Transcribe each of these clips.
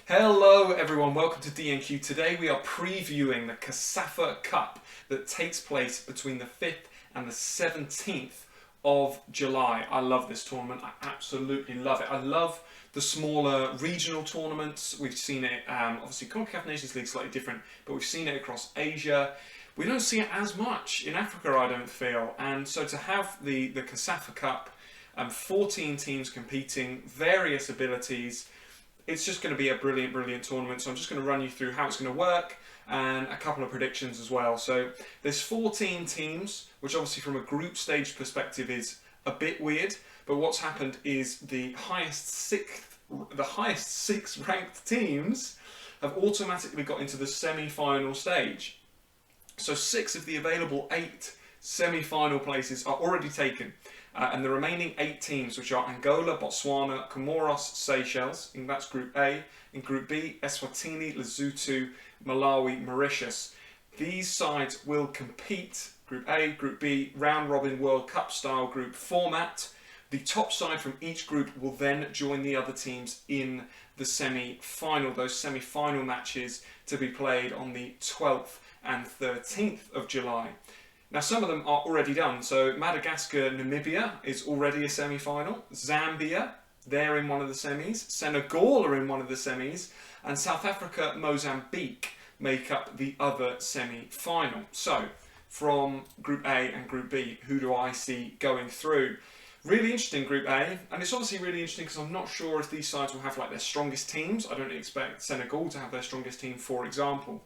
Hello everyone, welcome to DNQ. Today we are previewing the COSAFA Cup that takes place between the 5th and the 17th of July. I love this tournament, I absolutely love it. I love the smaller regional tournaments. We've seen it, obviously CONCACAF Nations League is slightly different, but we've seen it across Asia. We don't see it as much in Africa, I don't feel, and so to have the COSAFA Cup, 14 teams competing, various abilities, it's just going to be a brilliant, brilliant tournament. So I'm just going to run you through how it's going to work and a couple of predictions as well. So there's 14 teams, which obviously from a group stage perspective is a bit weird. But what's happened is the highest six ranked teams have automatically got into the semi-final stage. So 6 of the available 8 semi-final places are already taken. And the remaining 8 teams, which are Angola, Botswana, Comoros, Seychelles, and that's Group A. In Group B, Eswatini, Lesotho, Malawi, Mauritius. These sides will compete, Group A, Group B, round-robin World Cup style group format. The top side from each group will then join the other teams in the semi-final. Those semi-final matches to be played on the 12th and 13th of July. Now some of them are already done, so Madagascar, Namibia is already a semi-final, Zambia, they're in one of the semis, Senegal are in one of the semis, and South Africa, Mozambique make up the other semi-final. So, from Group A and Group B, who do I see going through? Really interesting Group A, and it's obviously really interesting because I'm not sure if these sides will have like their strongest teams. I don't expect Senegal to have their strongest team, for example.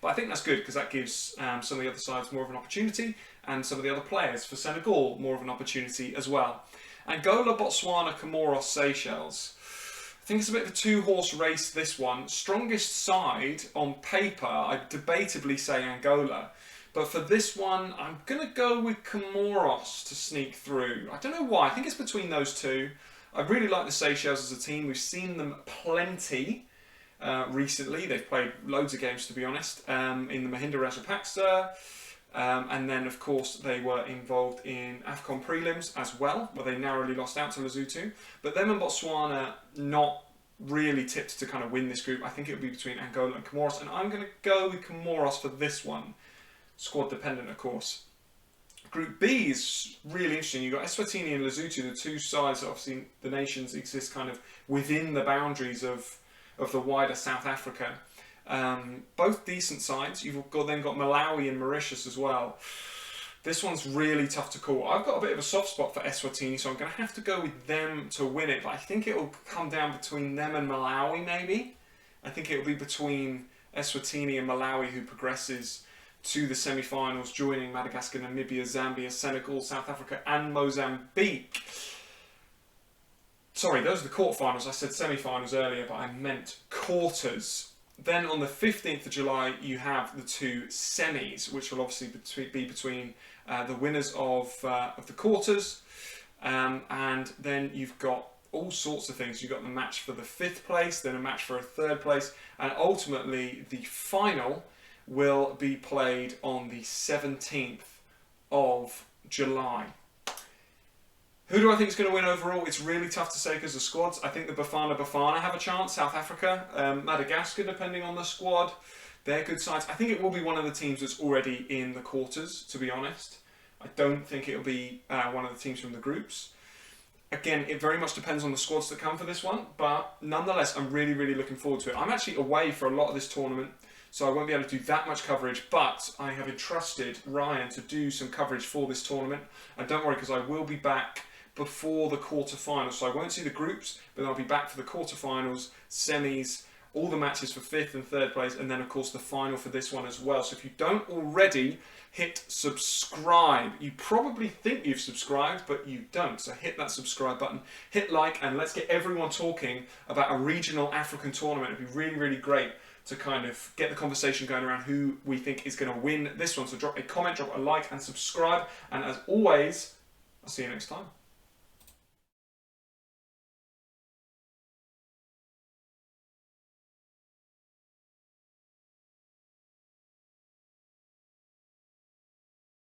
But I think that's good because that gives some of the other sides more of an opportunity and some of the other players for Senegal more of an opportunity as well. Angola, Botswana, Comoros, Seychelles. I think it's a bit of a two-horse race, this one. Strongest side on paper, I'd debatably say Angola. But for this one, I'm going to go with Comoros to sneak through. I don't know why. I think it's between those two. I really like the Seychelles as a team. We've seen them plenty. Recently, they've played loads of games to be honest, in the Mahinda Rajapaksa, and then of course they were involved in AFCON prelims as well, where they narrowly lost out to Lesotho. But them and Botswana not really tipped to kind of win this group. I think it would be between Angola and Comoros, and I'm going to go with Comoros for this one. Squad dependent, of course. Group B is really interesting. You've got Eswatini and Lesotho, the two sides that obviously the nations exist kind of within the boundaries of the wider South Africa. Both decent sides. You've then got Malawi and Mauritius as well. This one's really tough to call. I've got a bit of a soft spot for Eswatini, so I'm going to have to go with them to win it. But I think it will come down between them and Malawi, maybe. I think it will be between Eswatini and Malawi who progresses to the semi-finals, joining Madagascar, Namibia, Zambia, Senegal, South Africa and Mozambique. Sorry, those are the quarterfinals. I said semi-finals earlier, but I meant quarters. Then on the 15th of July, you have the 2 semis, which will obviously be between the winners of the quarters. And then you've got all sorts of things. You've got the match for the 5th place, then a match for a 3rd place, and ultimately the final will be played on the 17th of July. Who do I think is going to win overall? It's really tough to say because of squads. I think the Bafana have a chance. South Africa, Madagascar, depending on the squad. They're good sides. I think it will be one of the teams that's already in the quarters, to be honest. I don't think it'll be one of the teams from the groups. Again, it very much depends on the squads that come for this one. But nonetheless, I'm really, really looking forward to it. I'm actually away for a lot of this tournament, so I won't be able to do that much coverage, but I have entrusted Ryan to do some coverage for this tournament. And don't worry, because I will be back before the quarterfinals, so I won't see the groups, but I'll be back for the quarterfinals, semis, all the matches for 5th and 3rd place, and then of course the final for this one as well. So if you don't already, hit subscribe. You probably think you've subscribed, but you don't. So hit that subscribe button, hit like, and let's get everyone talking about a regional African tournament. It'd be really, really great to kind of get the conversation going around who we think is going to win this one. So drop a comment, drop a like, and subscribe. And as always, I'll see you next time.